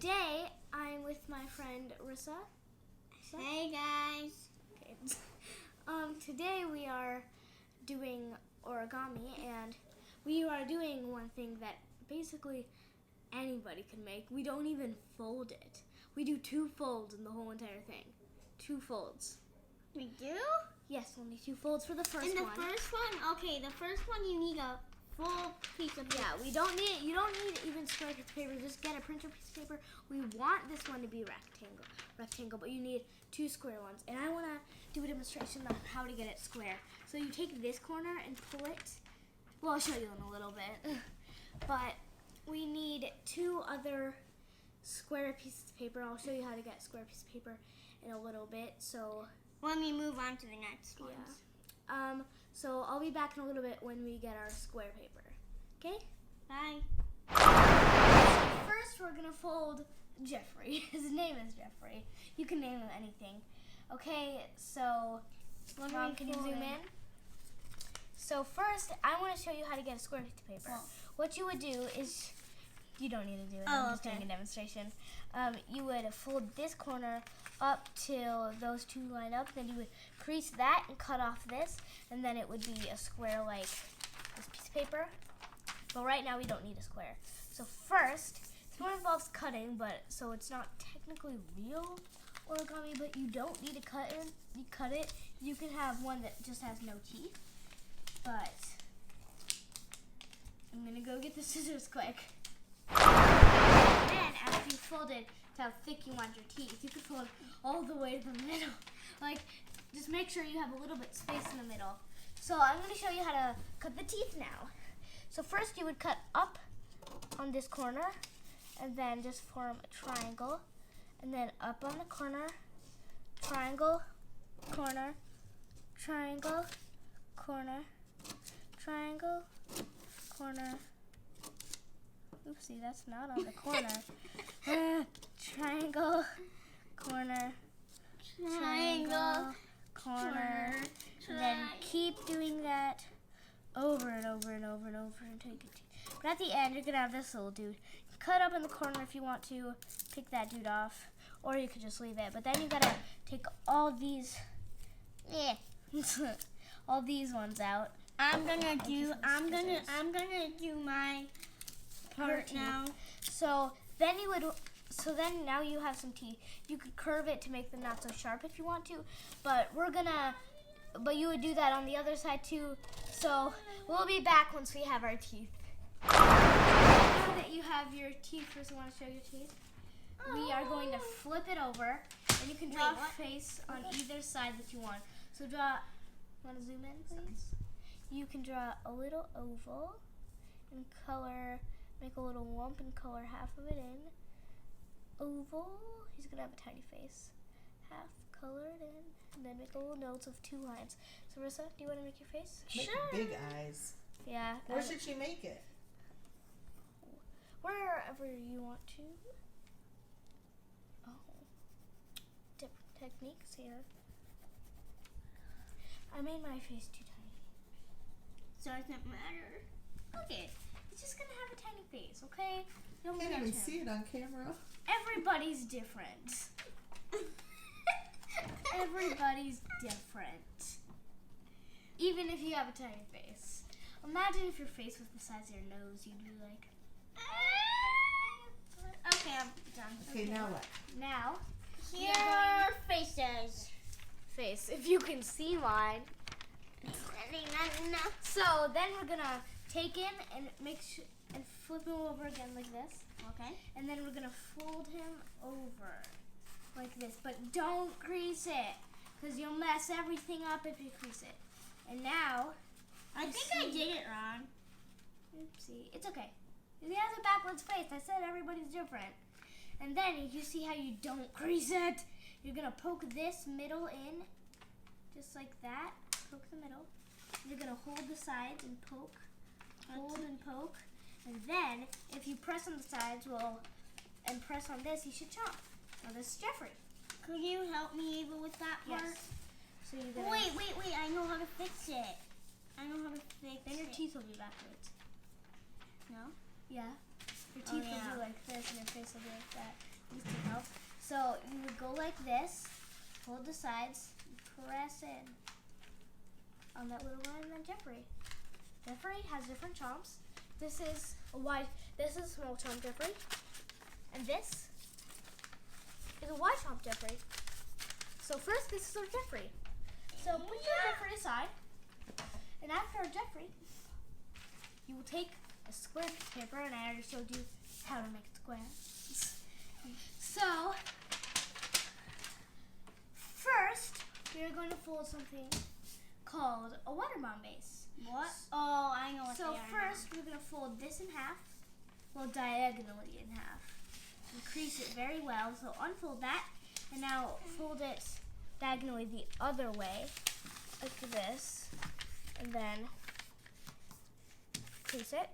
today I'm with my friend Rissa. Hey guys. Okay. Today we are doing origami, and we are doing one thing that basically anybody can make. We don't even fold it. We do 2 folds in the whole entire thing. 2 folds. We do? Yes, only 2 folds for the first one. And the first one, okay, the first one you need a full piece of paper. Yeah, you don't need even square piece of paper. Just get a printer piece of paper. We want this one to be rectangle, but you need 2 square ones. And I want to do a demonstration of how to get it square. So you take this corner and pull it. Well, I'll show you in a little bit. But we need 2 other square pieces of paper. I'll show you how to get square piece of paper in a little bit. So let me move on to the next one. Yeah. So I'll be back in a little bit when we get our square paper. Okay? Bye. First, we're gonna fold Jeffree. His name is Jeffree. You can name him anything. Okay, so Mom, can you zoom in? So first, I want to show you how to get a square piece of paper. Oh. What you would do is, you don't need to do it. Oh, I'm just doing a demonstration. You would fold this corner up till those 2 line up. Then you would crease that and cut off this, and then it would be a square like this piece of paper. But right now we don't need a square. So first, this one involves cutting, but so it's not technically real origami, but you don't need to cut it. You can have one that just has no teeth. But I'm gonna go get the scissors quick. Then after you fold it to how thick you want your teeth, you can fold all the way to the middle. Like, just make sure you have a little bit space in the middle. So I'm gonna show you how to cut the teeth now. So first you would cut up on this corner, and then just form a triangle, and then up on the corner, triangle, corner, triangle, corner, triangle, corner. Oopsie, that's not on the corner. Triangle, corner, triangle, corner. And then keep doing that over and over and over and over until you get to. But at the end, you're gonna have this little dude. Cut up in the corner if you want to. Pick that dude off, or you could just leave it. But then you gotta take all these, all these ones out. I'm gonna do my part now. So then now you have some teeth. You could curve it to make them not so sharp if you want to, but you would do that on the other side too. So we'll be back once we have our teeth. Now that you have your teeth, first I want to show your teeth. We are going to flip it over, and you can draw a face on either side that you want. So want to zoom in, please? You can draw a little oval and make a little lump and color half of it in. Oval, he's gonna have a tiny face. Half colored in, and then make a little nose of 2 lines. So Rissa, do you want to make your face? Make Sure. big eyes. Yeah. Where should she make it? Wherever you want to. Oh. Different techniques here. I made my face too tiny. So it doesn't matter. Okay. He's just gonna have a tiny face, okay? Don't Can't judge even him. see it on camera. Everybody's different. Everybody's different. Even if you have a tiny face. Imagine if your face was the size of your nose, you'd be like... Okay, I'm done. Okay, now what? Now, Here are faces. face, if you can see mine. So then we're gonna take him and and flip him over again like this. Okay. And then we're gonna fold him over like this, but don't crease it, because you'll mess everything up if you crease it. And now, I think I did it wrong. oopsie, it's okay. He has a backwards face. I said everybody's different. And then you see how you don't crease it. You're gonna poke this middle in, just like that. Poke the middle. You're gonna hold the sides and poke, hold and poke. And then, if you press on the sides, and press on this, you should chomp. Now this is Jeffree. Could you help me Ava with that part? Yes. So you're gonna Wait, I know how to fix it. I know how to fix it. Then your teeth will be backwards. No? Yeah. Your teeth will be like this and your face will be like that. These two help. So you would go like this, hold the sides, press in on that little line, and then Jeffree. Jeffree has different chomps. This is a small chomp Jeffree, and this is a wide chomp Jeffree. So first, this is our Jeffree. So put your Jeffree aside, and after our Jeffree, you will take a square piece of paper, and I already showed you how to make it square. So first, we are going to fold something called a water bomb base. What? Oh, I know what So they are. first, we're going to fold this in half, well, diagonally in half. And crease it very well. So unfold that, and now fold it diagonally the other way, like this, and then crease it.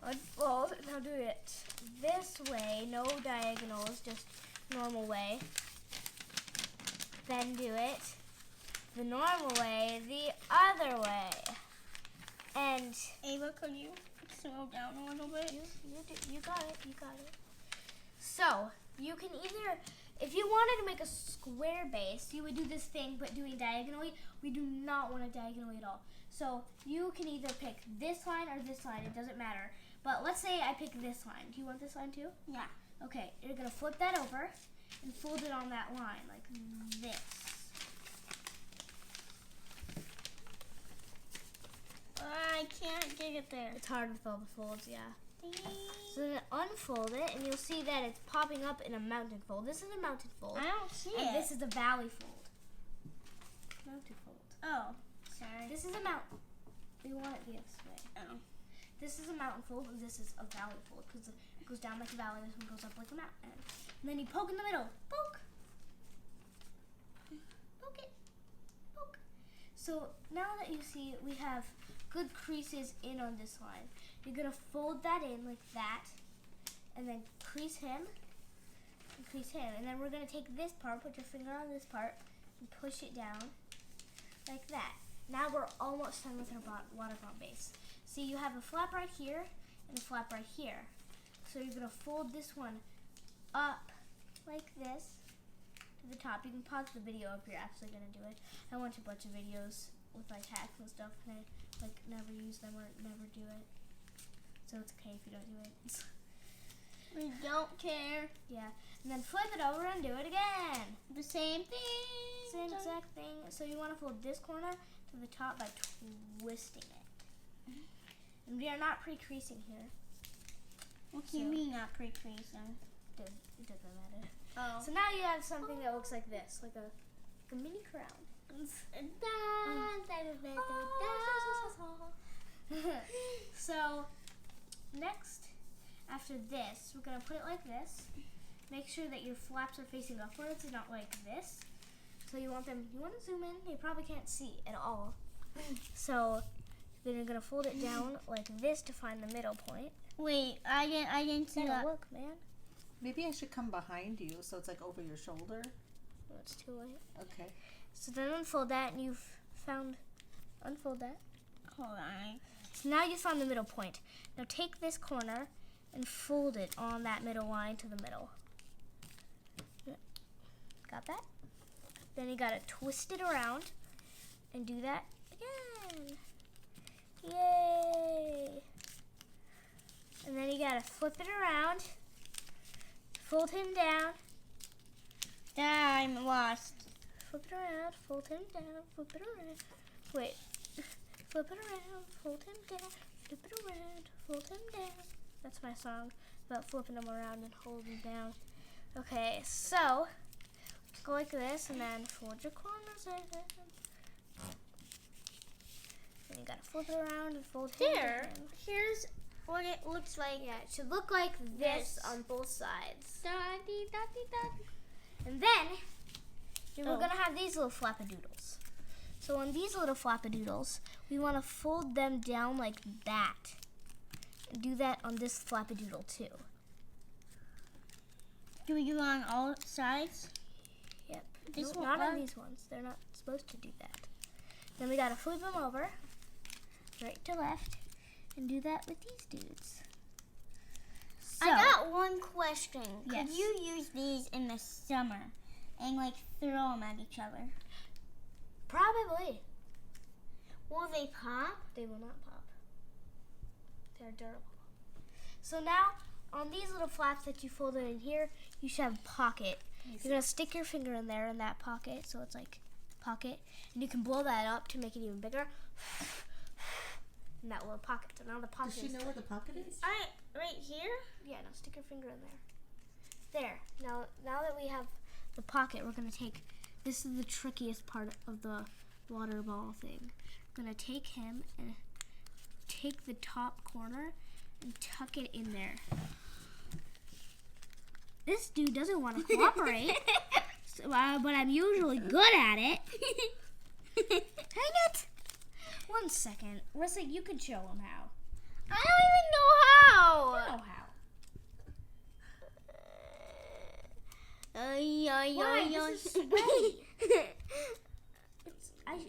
Unfold. Now do it this way, no diagonals, just normal way. Then do it the normal way, the other way. And Ava, could you slow down a little bit? you got it. So you can either, if you wanted to make a square base, you would do this thing, but doing diagonally. We do not want it diagonally at all. So you can either pick this line or this line. It doesn't matter. But let's say I pick this line. Do you want this line too? Yeah. Okay, you're gonna flip that over and fold it on that line like this. I can't get it there. It's hard with all the folds, yeah. So then unfold it, and you'll see that it's popping up in a mountain fold. This is a mountain fold. I don't see And it. this is a valley fold. Mountain fold. Oh, sorry. This is a mountain. We want it this way. Oh. This is a mountain fold, and this is a valley fold because it goes down like a valley. This one goes up like a mountain. And then you poke in the middle. Poke. Poke it. Poke. So now that you see we have good creases in on this line, you're gonna fold that in like that, and then crease him, and then we're gonna take this part, put your finger on this part, and push it down like that. Now we're almost done with our water bomb base. See, you have a flap right here and a flap right here. So you're gonna fold this one up like this to the top. You can pause the video if you're actually gonna do it. I watch a bunch of videos with like hacks and stuff, and I like never use them or never do it. So it's okay if you don't do it. We don't care. Yeah, and then flip it over and do it again. The same thing. Same exact thing. So you want to fold this corner to the top by twisting it. And we are not pre-creasing here. What do you mean not pre-creasing? It doesn't matter. Oh. So now you have something that looks like this, like a mini crown. So next, after this, we're gonna put it like this. Make sure that your flaps are facing upwards and not like this. So you want to zoom in. You probably can't see at all. So then you're gonna fold it down like this to find the middle point. Wait, I didn't see that. Look, man. Maybe I should come behind you so it's like over your shoulder. Oh, it's too late. Okay. So then unfold that, and you've found. Unfold that. Hold on. So now you found the middle point. Now take this corner and fold it on that middle line to the middle. Got that? Then you gotta twist it around and do that again. Yay! And then you gotta flip it around, fold him down, I'm lost. flip it around, fold him down, flip it around. Wait. Flip it around, fold him down, flip it around, fold him down. That's my song about flipping them around and holding down. Okay, so go like this and then fold your corners in. And you gotta flip it around and fold him There. down. Here's what it looks like. Yeah, it should look like this This. on both sides. Da-dee-da-dee-da. And then we're gonna have these little flappadoodles. So on these little flappadoodles, we want to fold them down like that. And do that on this flappadoodle too. Do we do on all sides? Yep. This No, one- not on what? these ones. They're not supposed to do that. Then we gotta flip them over, right to left, and do that with these dudes. So, I got one question. Yes. Could you use these in the summer and like throw them at each other? probably. Will they pop? They will not pop. They're durable. So now, on these little flaps that you folded in here, you should have a pocket. You're going to stick your finger in there in that pocket, so it's like pocket. And you can blow that up to make it even bigger. In that little pocket. So now the pocket Does she know where the pocket is? Right here? Yeah, now stick your finger in there. There. Now that we have the pocket, we're going to take, this is the trickiest part of the water ball thing. We're going to take him and take the top corner and tuck it in there. This dude doesn't want to cooperate, so, but I'm usually good at it. Hang it! 1 second. Rissa, you can show him how. I don't even know how. You know how. Why? This is sweaty.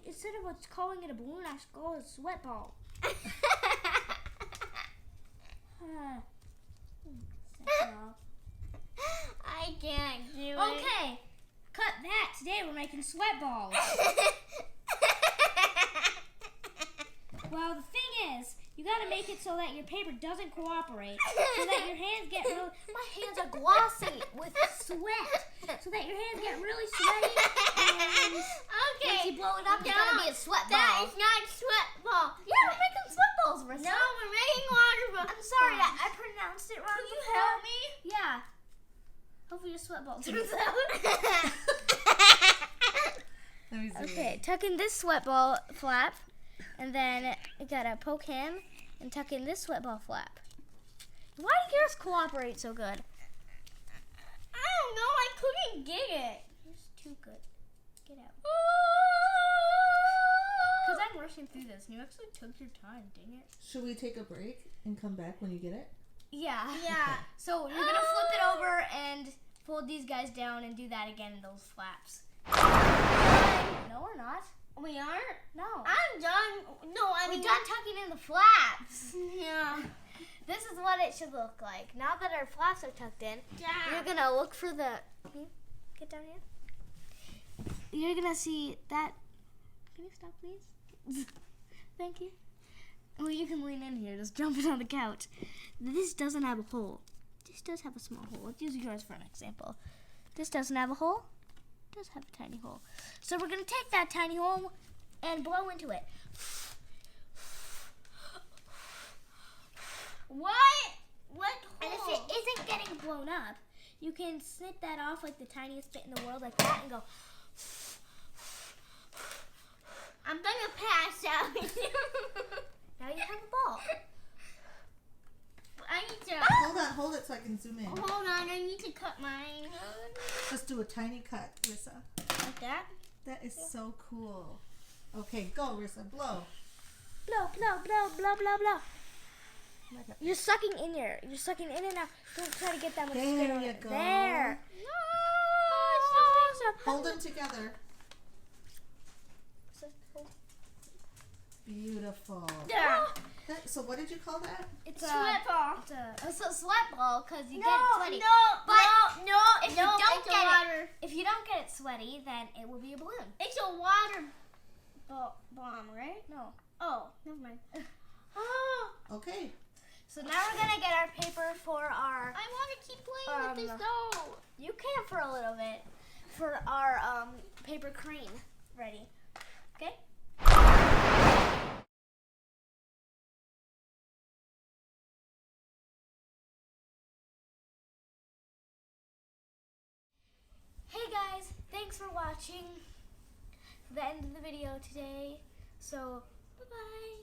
Instead of calling it a balloon, I should call it a sweat ball. I can't do it. Okay, cut that. Today we're making sweat balls. Well, the thing is, you gotta make it so that your paper doesn't cooperate, so that your hands get really. My hands are glossy with sweat, so that your hands get really sweaty. And Okay. once you blow it up, it's gonna be a sweat ball. That is not sweat ball. Yeah, we're making sweat balls, Rissa. No, we're making water balls. I'm sorry, I pronounced it wrong. Can you help me? Yeah. Hopefully your sweat ball turns out. Let me see. Okay, tuck in this sweat ball flap, and then you gotta poke him and tuck in this sweat ball flap. Why do yours cooperate so good? I don't know. I couldn't get it. Yours too good. Get out. Because I'm rushing through this, and you actually took your time. Dang it. Should we take a break and come back when you get it? Yeah. Yeah. So you're gonna flip it over and fold these guys down and do that again in those flaps. No, we're not. We aren't? No. I'm done. No, I We're mean, done tucking in the flaps. yeah. This is what it should look like. Now that our flaps are tucked in, Yeah. you're gonna look for the. Can you get down here? You're gonna see that. Can you stop, please? Thank you. Well, you can lean in here. Just jump it on the couch. This doesn't have a hole. This does have a small hole. Let's use yours for an example. This doesn't have a hole. It does have a tiny hole. So we're gonna take that tiny hole and blow into it. What? What And if hole? it isn't getting blown up, you can snip that off like the tiniest bit in the world, like that, and go. I'm gonna pass out. Now you have a ball. I need to. Hold it so I can zoom in. Hold on, I need to cut mine. Just do a tiny cut, Rissa. Like that? That is so cool. Okay, go, Rissa, blow. Blow, blow, blow, blow, blow, blow. You're sucking in here. You're sucking in and out. Don't try to get that much spit There on you it. go. There. Hold them together. Beautiful. Yeah. So what did you call that? It's Sweat ball. It's a sweat ball because you get No, it sweaty. no, But no, if you don't it's get a water. it, if you don't get it sweaty, then it will be a balloon. It's a water bomb, right? No. Oh, never mind. Okay. So now we're gonna get our paper for our. I want to keep playing with this though. You can for a little bit for our paper crane ready. Okay. Hey guys, thanks for watching the end of the video today. So, bye-bye.